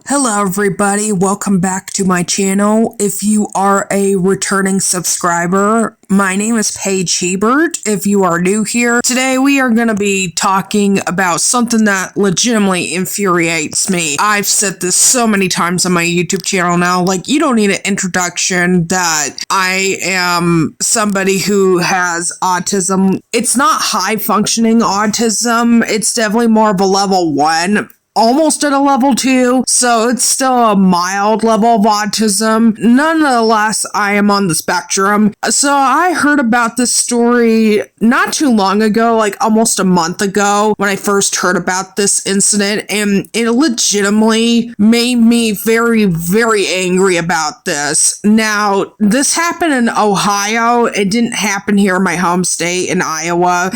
Hello everybody, welcome back to my channel. If you are a returning subscriber, my name is Paige Hebert. If you are new here, today we are going to be talking about something that legitimately infuriates me. I've said this so many times on my YouTube channel now, like you don't need an introduction that I am somebody who has autism. It's not high functioning autism, it's definitely more of a level 1. Almost at a level 2, so it's still a mild level of autism. Nonetheless, I am on the spectrum. So I heard about this story not too long ago, like almost a month ago, when I first heard about this incident, and it legitimately made me very, very angry about this. Now, this happened in Ohio. It didn't happen here in my home state in Iowa,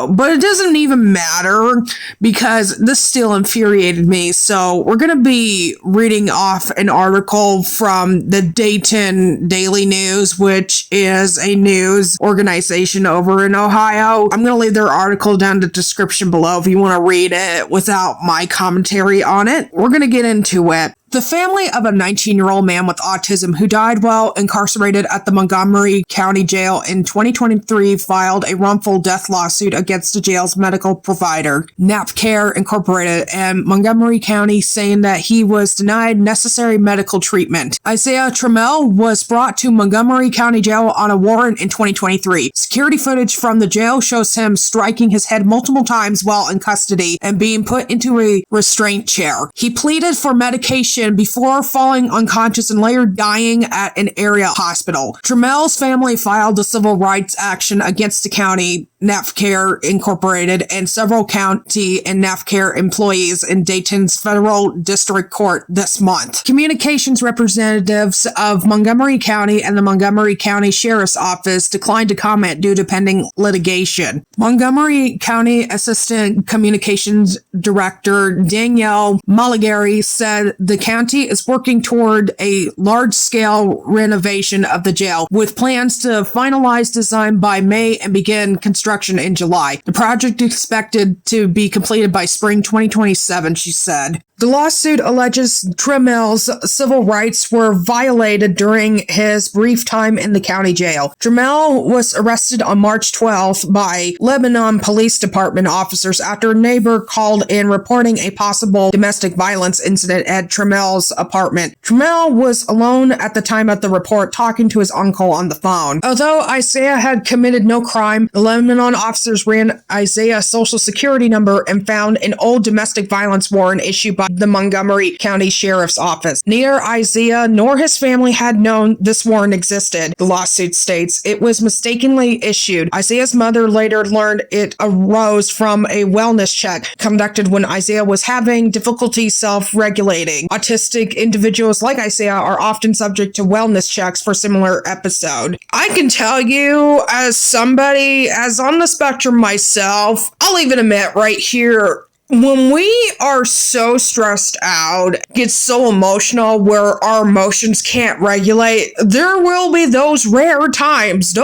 but it doesn't even matter because this still infuriates me. So we're going to be reading off an article from the Dayton Daily News, which is a news organization over in Ohio. I'm going to leave their article down in the description below if you want to read it without my commentary on it. We're going to get into it. The family of a 19-year-old man with autism who died while incarcerated at the Montgomery County Jail in 2023 filed a wrongful death lawsuit against the jail's medical provider, NAPCare Incorporated, and Montgomery County, saying that he was denied necessary medical treatment. Isaiah Trammell was brought to Montgomery County Jail on a warrant in 2023. Security footage from the jail shows him striking his head multiple times while in custody and being put into a restraint chair. He pleaded for medication before falling unconscious and later dying at an area hospital. Trammell's family filed a civil rights action against the county, NAPCare Incorporated, and several county and NAPCare employees in Dayton's federal district court this month. Communications representatives of Montgomery County and the Montgomery County Sheriff's Office declined to comment due to pending litigation. Montgomery County Assistant Communications Director Danielle Mulligary said the county is working toward a large-scale renovation of the jail, with plans to finalize design by May and begin construction in July. The project is expected to be completed by spring 2027, she said. The lawsuit alleges Trammell's civil rights were violated during his brief time in the county jail. Trammell was arrested on March 12th by Lebanon Police Department officers after a neighbor called in reporting a possible domestic violence incident at Trammell's apartment. Trammell was alone at the time of the report, talking to his uncle on the phone. Although Isaiah had committed no crime, the Lebanon officers ran Isaiah's social security number and found an old domestic violence warrant issued by the Montgomery County Sheriff's Office. Neither Isaiah nor his family had known this warrant existed, the lawsuit states. It was mistakenly issued. Isaiah's mother later learned it arose from a wellness check conducted when Isaiah was having difficulty self-regulating. Autistic individuals like Isaiah are often subject to wellness checks for similar episode. I can tell you, as somebody as on the spectrum myself, I'll even admit right here, when we are so stressed out, get so emotional where our emotions can't regulate, there will be those rare times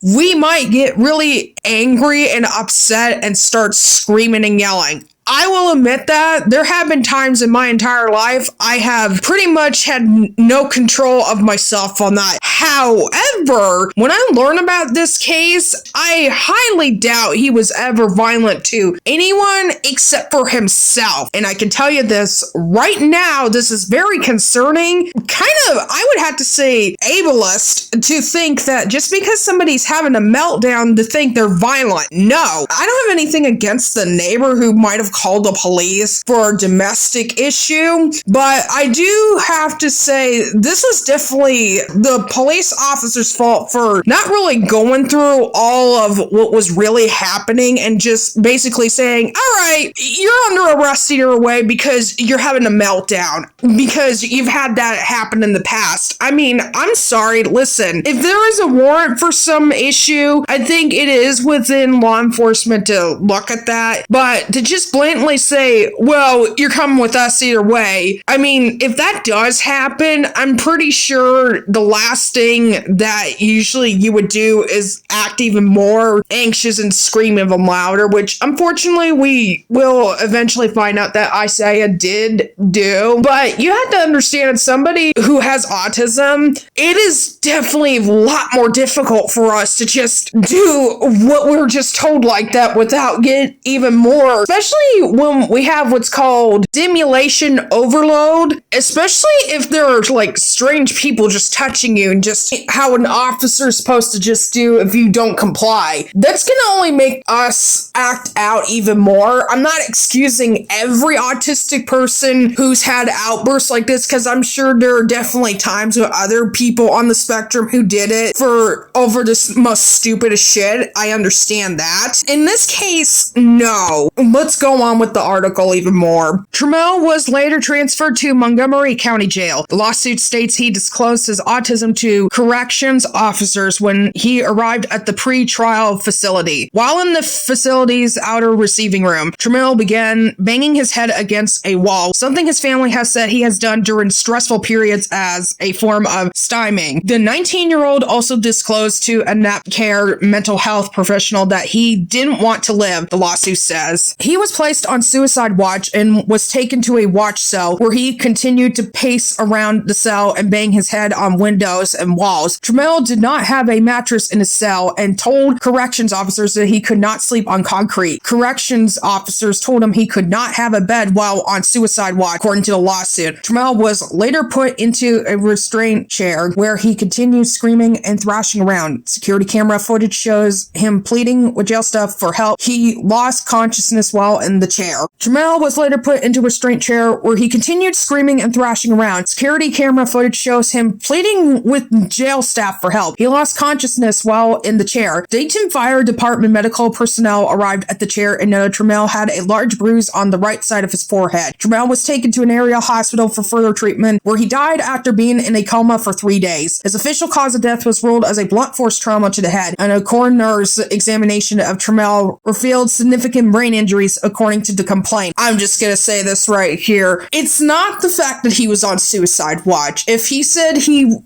we might get really angry and upset and start screaming and yelling. I will admit that there have been times in my entire life I have pretty much had no control of myself on that. However, when I learned about this case, I highly doubt he was ever violent to anyone except for himself. And I can tell you this right now, this is very concerning. I would have to say ableist to think that just because somebody's having a meltdown to think they're violent. No, I don't have anything against the neighbor who might have called the police for a domestic issue, but I do have to say this is definitely the police officer's fault for not really going through all of what was really happening and just basically saying, all right, you're under arrest either way because you're having a meltdown because you've had that happen in the past. I mean, I'm sorry, listen, if there is a warrant for some issue, I think it is within law enforcement to look at that, but to just blame blatantly say, well, you're coming with us either way. I mean, if that does happen, I'm pretty sure the last thing that usually you would do is act even more anxious and scream even louder, which unfortunately we will eventually find out that Isaiah did do. But you have to understand, as somebody who has autism, it is definitely a lot more difficult for us to just do what we're just told like that without getting even more, especially when we have what's called stimulation overload, especially if there are like strange people just touching you and just how an officer is supposed to just do if you don't comply. That's gonna only make us act out even more. I'm not excusing every autistic person who's had outbursts like this, because I'm sure there are definitely times with other people on the spectrum who did it for over the most stupidest shit. I understand that. In this case, no. Let's go on with the article even more. Trammell was later transferred to Montgomery County Jail. The lawsuit states he disclosed his autism to corrections officers when he arrived at the pre-trial facility. While in the facility's outer receiving room, Trammell began banging his head against a wall, something his family has said he has done during stressful periods as a form of stymieing. The 19-year-old also disclosed to a NAPCare mental health professional that he didn't want to live, the lawsuit says. He was placed on suicide watch and was taken to a watch cell where he continued to pace around the cell and bang his head on windows and walls. Trammell did not have a mattress in his cell and told corrections officers that he could not sleep on concrete. Corrections officers told him he could not have a bed while on suicide watch, according to the lawsuit. Trammell was later put into a restraint chair where he continued screaming and thrashing around. Security camera footage shows him pleading with jail staff for help. He lost consciousness while in the chair. Trammell was later put into a restraint chair where he continued screaming and thrashing around. Security camera footage shows him pleading with jail staff for help. He lost consciousness while in the chair. Dayton Fire Department medical personnel arrived at the chair and noted Trammell had a large bruise on the right side of his forehead. Trammell was taken to an area hospital for further treatment, where he died after being in a coma for 3 days. His official cause of death was ruled as a blunt force trauma to the head, and a coroner's examination of Trammell revealed significant brain injuries, according to the complaint. I'm just gonna say this right here. It's not the fact that he was on suicide watch. If he said he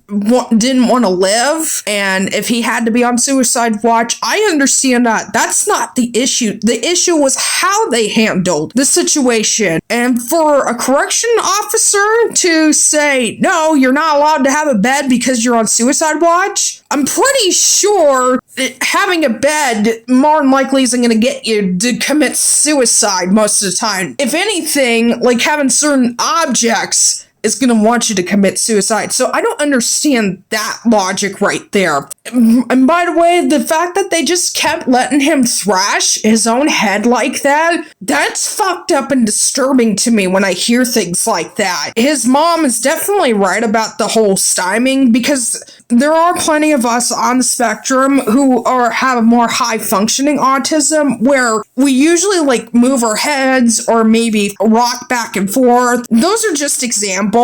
didn't want to live, and if he had to be on suicide watch, I understand that. That's not the issue. The issue was how they handled the situation. And for a correction officer to say, no, you're not allowed to have a bed because you're on suicide watch, I'm pretty sure that having a bed more than likely isn't going to get you to commit suicide most of the time. If anything, like having certain objects is going to want you to commit suicide. So I don't understand that logic right there. And by the way, the fact that they just kept letting him thrash his own head like that, that's fucked up and disturbing to me when I hear things like that. His mom is definitely right about the whole stymieing, because there are plenty of us on the spectrum who have a more high functioning autism, where we usually like move our heads or maybe rock back and forth. Those are just examples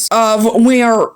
of we are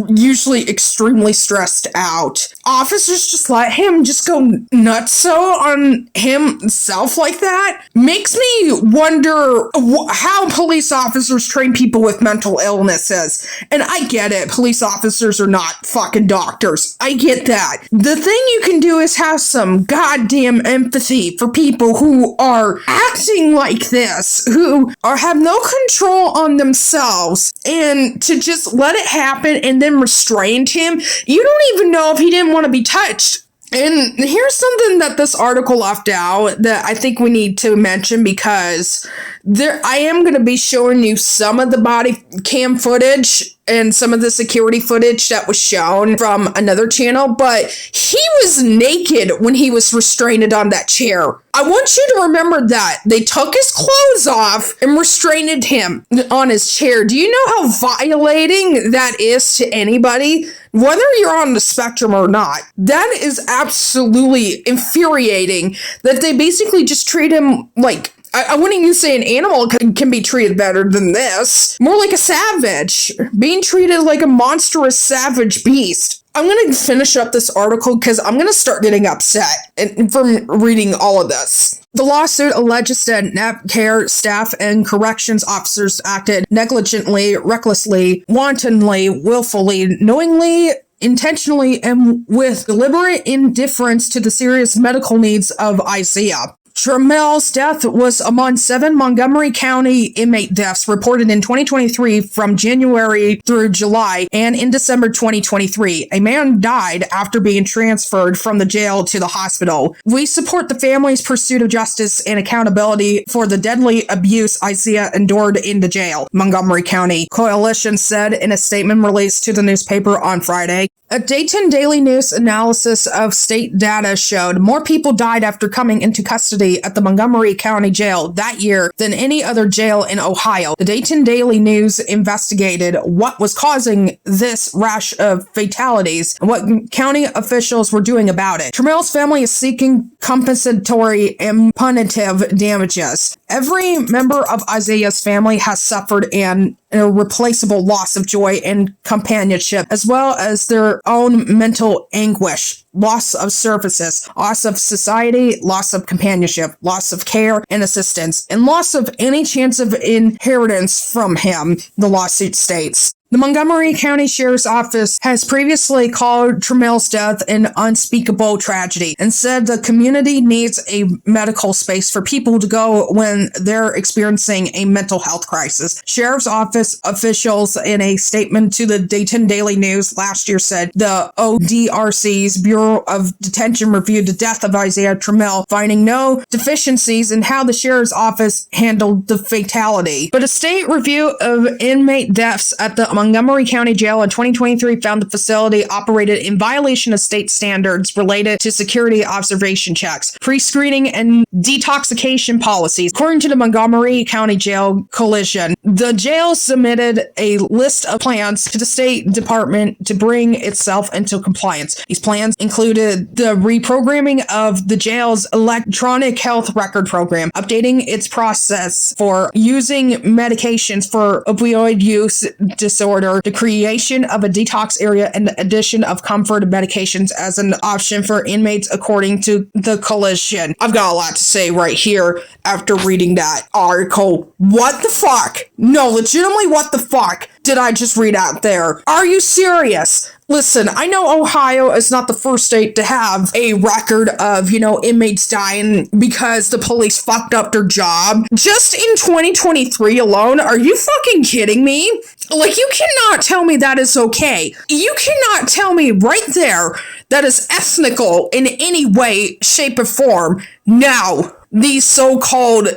usually extremely stressed out. Officers just let him just go nutso on himself like that. Makes me wonder how police officers train people with mental illnesses. And I get it, police officers are not fucking doctors. I get that. The thing you can do is have some goddamn empathy for people who are acting like this, who have no control on themselves, and to just let it happen and then restrained him. You don't even know if he didn't want to be touched. And here's something that this article left out that I think we need to mention, because I am going to be showing you some of the body cam footage and some of the security footage that was shown from another channel, but he was naked when he was restrained on that chair. I want you to remember that. They took his clothes off and restrained him on his chair. Do you know how violating that is to anybody? Whether you're on the spectrum or not, that is absolutely infuriating that they basically just treat him like, I wouldn't even say an animal can be treated better than this. More like a savage. Being treated like a monstrous savage beast. I'm going to finish up this article because I'm going to start getting upset from reading all of this. The lawsuit alleges that NAP care staff and corrections officers acted negligently, recklessly, wantonly, willfully, knowingly, intentionally, and with deliberate indifference to the serious medical needs of Isaiah. Trammell's death was among 7 Montgomery County inmate deaths reported in 2023 from January through July, and in December 2023. A man died after being transferred from the jail to the hospital. We support the family's pursuit of justice and accountability for the deadly abuse Isaiah endured in the jail, Montgomery County Coalition said in a statement released to the newspaper on Friday. A Dayton Daily News analysis of state data showed more people died after coming into custody at the Montgomery County Jail that year than any other jail in Ohio. The Dayton Daily News investigated what was causing this rash of fatalities and what county officials were doing about it. Trammell's family is seeking compensatory and punitive damages. Every member of Isaiah's family has suffered an irreplaceable loss of joy and companionship, as well as their own mental anguish, loss of services, loss of society, loss of companionship, loss of care and assistance, and loss of any chance of inheritance from him, the lawsuit states. The Montgomery County Sheriff's Office has previously called Trammell's death an unspeakable tragedy and said the community needs a medical space for people to go when they're experiencing a mental health crisis. Sheriff's Office officials in a statement to the Dayton Daily News last year said the ODRC's Bureau of Detention reviewed the death of Isaiah Trammell, finding no deficiencies in how the Sheriff's Office handled the fatality. But a state review of inmate deaths at the Montgomery County Jail in 2023 found the facility operated in violation of state standards related to security observation checks, pre-screening, and detoxification policies. According to the Montgomery County Jail Coalition, the jail submitted a list of plans to the State Department to bring itself into compliance. These plans included the reprogramming of the jail's electronic health record program, updating its process for using medications for opioid use disorder, the creation of a detox area, and the addition of comfort medications as an option for inmates, according to the coalition. I've got a lot to say right here after reading that article. What the fuck? No, legitimately, what the fuck did I just read out there? Are you serious? Listen, I know Ohio is not the first state to have a record of, inmates dying because the police fucked up their job. Just in 2023 alone, are you fucking kidding me? Like, you cannot tell me that is okay. You cannot tell me right there that is ethnical in any way, shape, or form. Now, these so-called,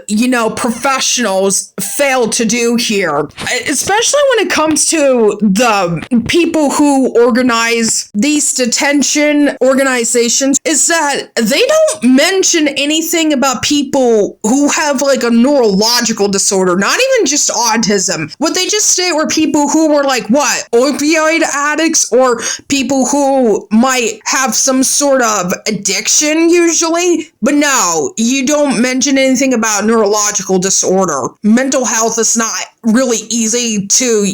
professionals fail to do here. Especially when it comes to the people who organize these detention organizations, is that they don't mention anything about people who have like a neurological disorder, not even just autism. What they just state were people who were like, opioid addicts, or people who might have some sort of addiction usually. But no, you don't mention anything about neurological disorder. Mental health is not really easy to,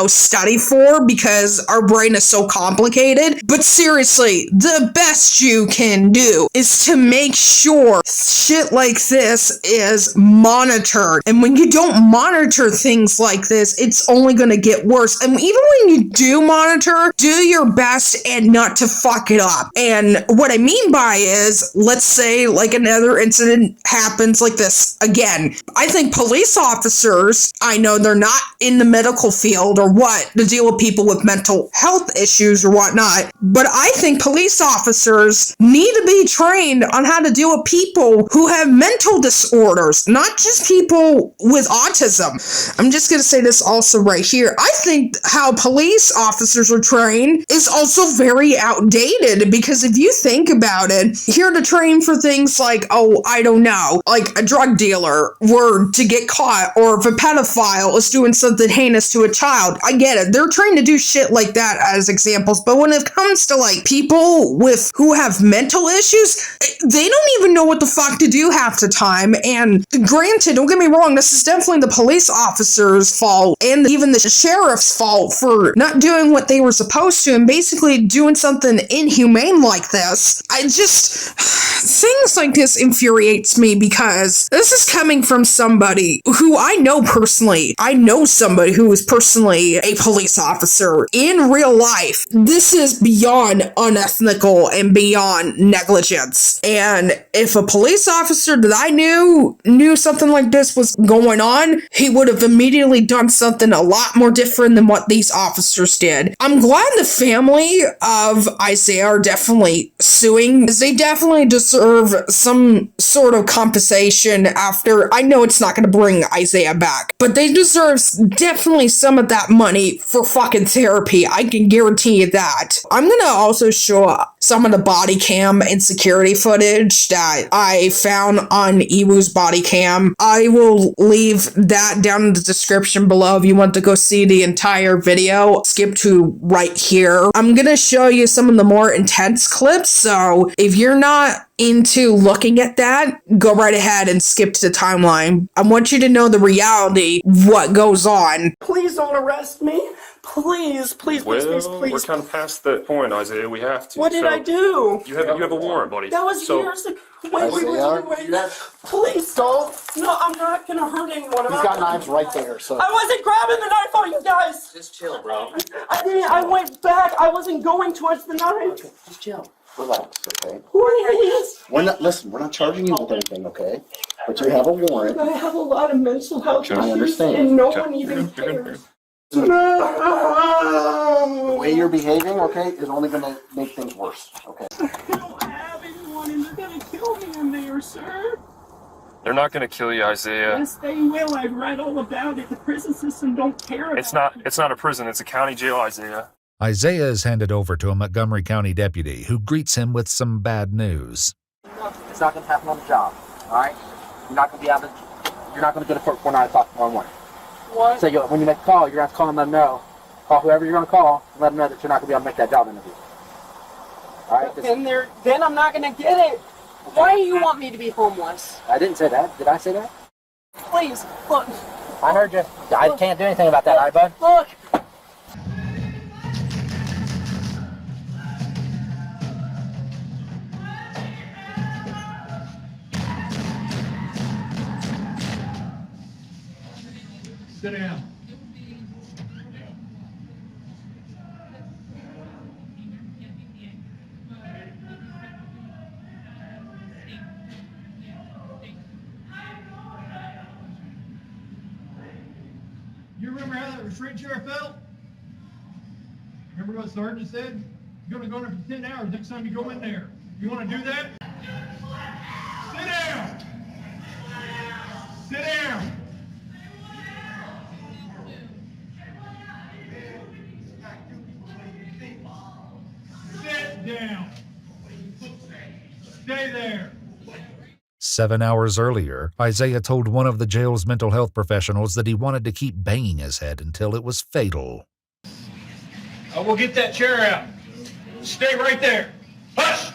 study for because our brain is so complicated. But seriously, the best you can do is to make sure shit like this is monitored. And when you don't monitor things like this, it's only going to get worse. And even when you do monitor, do your best and not to fuck it up. And what I mean by is, let's say like another incident happens like this again. I think police officers, I know they're not in the medical field or what to deal with people with mental health issues or whatnot, but I think police officers need to be trained on how to deal with people who have mental disorders, not just people with autism. I'm just going to say this also right here. I think how police officers are trained is also very outdated, because if you think about it, here to train for things like, know, like a drug dealer were to get caught, or if a pedophile is doing something heinous to a child, I get it. They're trying to do shit like that as examples. But when it comes to like people who have mental issues, they don't even know what the fuck to do half the time. And granted, don't get me wrong, this is definitely the police officer's fault and even the sheriff's fault for not doing what they were supposed to and basically doing something inhumane like this. Things like this infuriates me because this is coming from somebody who I know personally. I know somebody who is personally a police officer in real life. This is beyond unethical and beyond negligence. And if a police officer that I knew something like this was going on, he would have immediately done something a lot more different than what these officers did. I'm glad the family of Isaiah are definitely suing, because they definitely deserve some sort of compensation after. I know it's not going to bring Isaiah back, but they deserve definitely some of that money for fucking therapy. I can guarantee you that. I'm going to also show some of the body cam and security footage that I found on Ewu's body cam. I will leave that down in the description below if you want to go see the entire video. Skip to right here. I'm gonna show you some of the more intense clips, so if you're not into looking at that, go right ahead and skip to the timeline. I want you to know the reality, what goes on. Please don't arrest me. Please, please, please, please, please. We're kind of past that point, Isaiah. We have to. What did I do? You have a warrant, buddy. That was years ago. Wait. Please don't. No, I'm not gonna hurt anyone. He's got knives right there, so. I wasn't grabbing the knife on you guys. Just chill, bro. I didn't. I went back. I wasn't going towards the knife. Okay, just chill. Relax, okay? Who are you? We're not charging you with anything, okay? But you have a warrant. I have a lot of mental health issues, understand. and no one even cares. The way you're behaving, okay, is only gonna make things worse, okay? I don't have anyone, and they're gonna kill me in there, sir. They're not going to kill you, Isaiah. Yes, they will. I've read all about it. The prison system don't care about it. It's not a prison. It's a county jail, Isaiah. Isaiah is handed over to a Montgomery County deputy who greets him with some bad news. It's not gonna happen on the job, alright? You're not gonna go to court before 9 o'clock tomorrow morning. What? So when you make a call, you're gonna have to call and let them know. Call whoever you're gonna call and let them know that you're not gonna be able to make that job interview. Alright? Then I'm not gonna get it. Why do you want me to be homeless? I didn't say that. Did I say that? Please, look. I heard you. I can't do anything about that, alright, bud? Look. Sit down. You remember how that restraint chair felt? Remember what the sergeant said? You're going to go in there for 10 hours next time you go in there. You want to do that? Sit down! Sit down! Sit down. Stay there. 7 hours earlier, Isaiah told one of the jail's mental health professionals that he wanted to keep banging his head until it was fatal. I will get that chair out. Stay right there. Hush!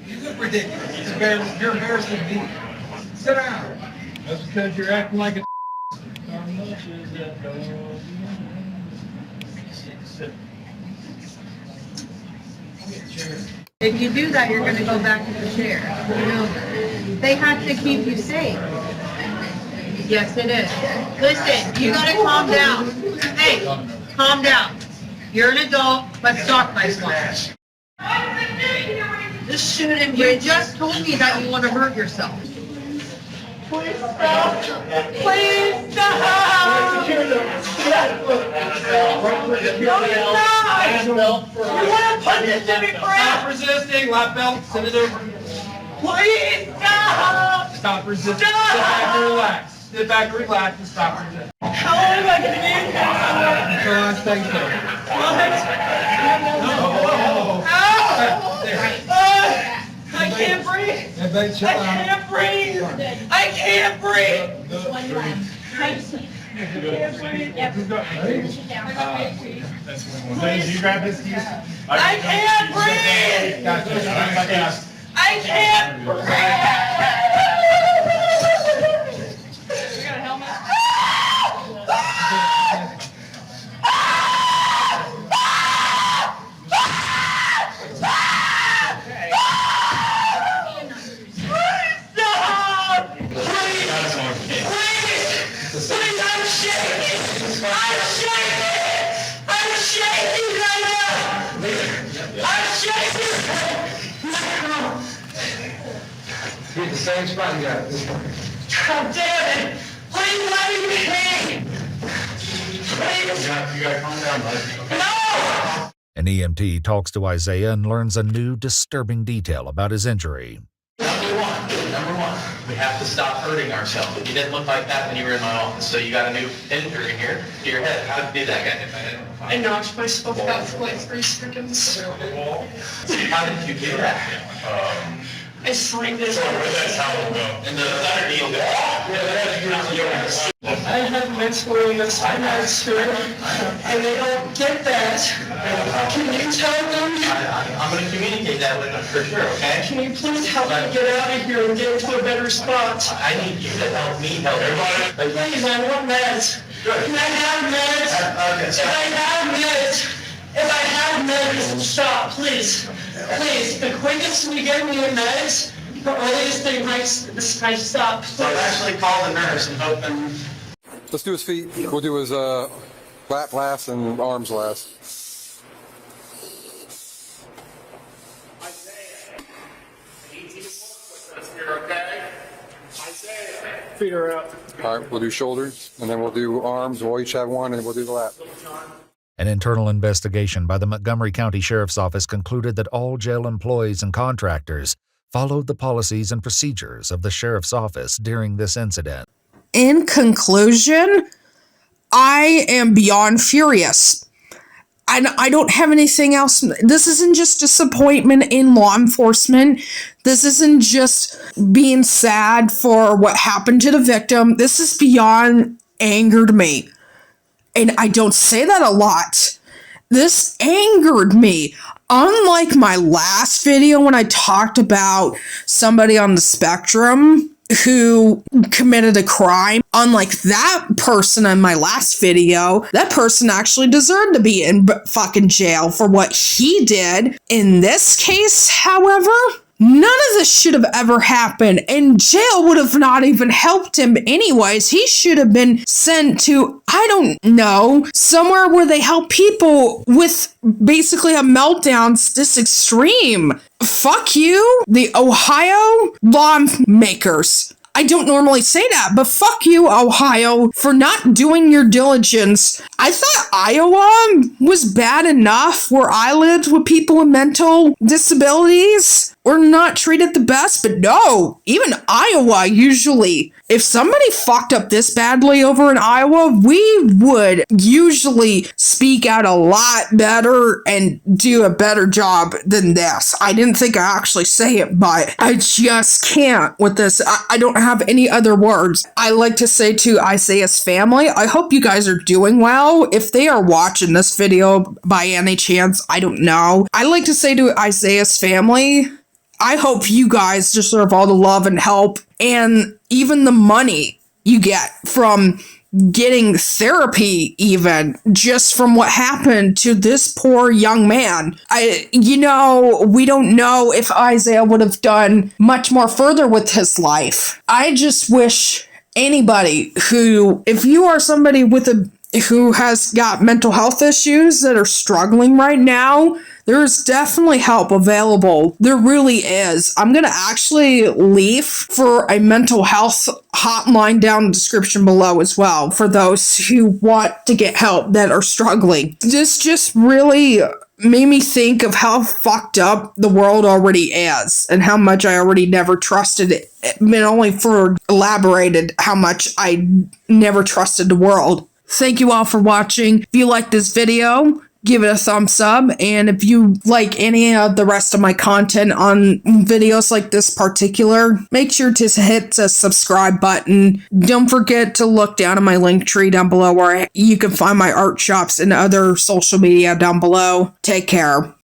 You look ridiculous. You're embarrassing me. Sit down. That's because you're acting like a Sit. If you do that, you're going to go back to the chair. You know, they have to keep you safe. Yes, it is. Listen, you got to calm down. Hey, calm down. You're an adult. Let's talk like one. This shouldn't. You just told me that you want to hurt yourself. Please stop. Please stop. No, you're not. You want to put this in me, friend? Stop resisting. Lap belt. Send it over. Please stop. Stop resisting. Stop. Sit back and relax. Sit back and relax and stop resisting. How long am I going to be in here? Until I say so. What? Ow! I can't breathe. Everybody chill out. I can't breathe. I can't breathe. You grab this keys? I can't breathe. I can't breathe. You got a helmet? Be the same spot you got. God damn it! Please let me be! Please! You gotta calm down, bud. No! An EMT talks to Isaiah and learns a new disturbing detail about his injury. Number one, we have to stop hurting ourselves. You didn't look like that when you were in my office, so you got a new injury here to your head. How did you do that, guy? I knocked myself out for like 3 seconds. How did you do that? I slammed it. And the underneath it. I have mental illness, I'm not sure, and they don't get that. Can you tell them? I'm going to communicate that with them for sure, okay? Can you please help me get out of here and get into a better spot? I need you to help me help everybody. Please, I want meds. Can I have meds? If I have meds, stop, please. Please, the quickest we get me meds, the earliest they might stop. So I've actually called the nurse and hoping. Let's do his feet. We'll do his lat last and arms last. Feet are out. All right, we'll do shoulders, and then we'll do arms. We'll each have one, and we'll do the lat. An internal investigation by the Montgomery County Sheriff's Office concluded that all jail employees and contractors followed the policies and procedures of the Sheriff's Office during this incident. In conclusion, I am beyond furious. I don't have anything else. This isn't just disappointment in law enforcement. This isn't just being sad for what happened to the victim. This is beyond angered me. And I don't say that a lot. This angered me. Unlike my last video when I talked about somebody on the spectrum who committed a crime, unlike that person in my last video, that person actually deserved to be in fucking jail for what he did. In this case, however, none of this should have ever happened, and jail would have not even helped him anyways. He should have been sent to, I don't know, somewhere where they help people with basically a meltdown this extreme. Fuck you, the Ohio lawmakers. I don't normally say that, but fuck you, Ohio, for not doing your diligence. I thought Iowa was bad enough where I lived with people with mental disabilities were not treated the best, but no, even Iowa usually, if somebody fucked up this badly over in Iowa, we would usually speak out a lot better and do a better job than this. I didn't think I actually say it, but I just can't with this. I don't have any other words. I like to say to Isaiah's family, I hope you guys are doing well. If they are watching this video by any chance, I don't know. I like to say to Isaiah's family, I hope you guys deserve all the love and help and even the money you get from getting therapy, even just from what happened to this poor young man. We don't know if Isaiah would have done much more further with his life. I just wish anybody who, if you are somebody who has got mental health issues that are struggling right now, there's definitely help available. There really is. I'm going to actually leave for a mental health hotline down in the description below as well for those who want to get help that are struggling. This just really made me think of how fucked up the world already is and how much I already never trusted it. But only for elaborated how much I never trusted the world. Thank you all for watching. If you like this video, give it a thumbs up. And if you like any of the rest of my content on videos like this particular, make sure to hit the subscribe button. Don't forget to look down at my link tree down below where you can find my art shops and other social media down below. Take care.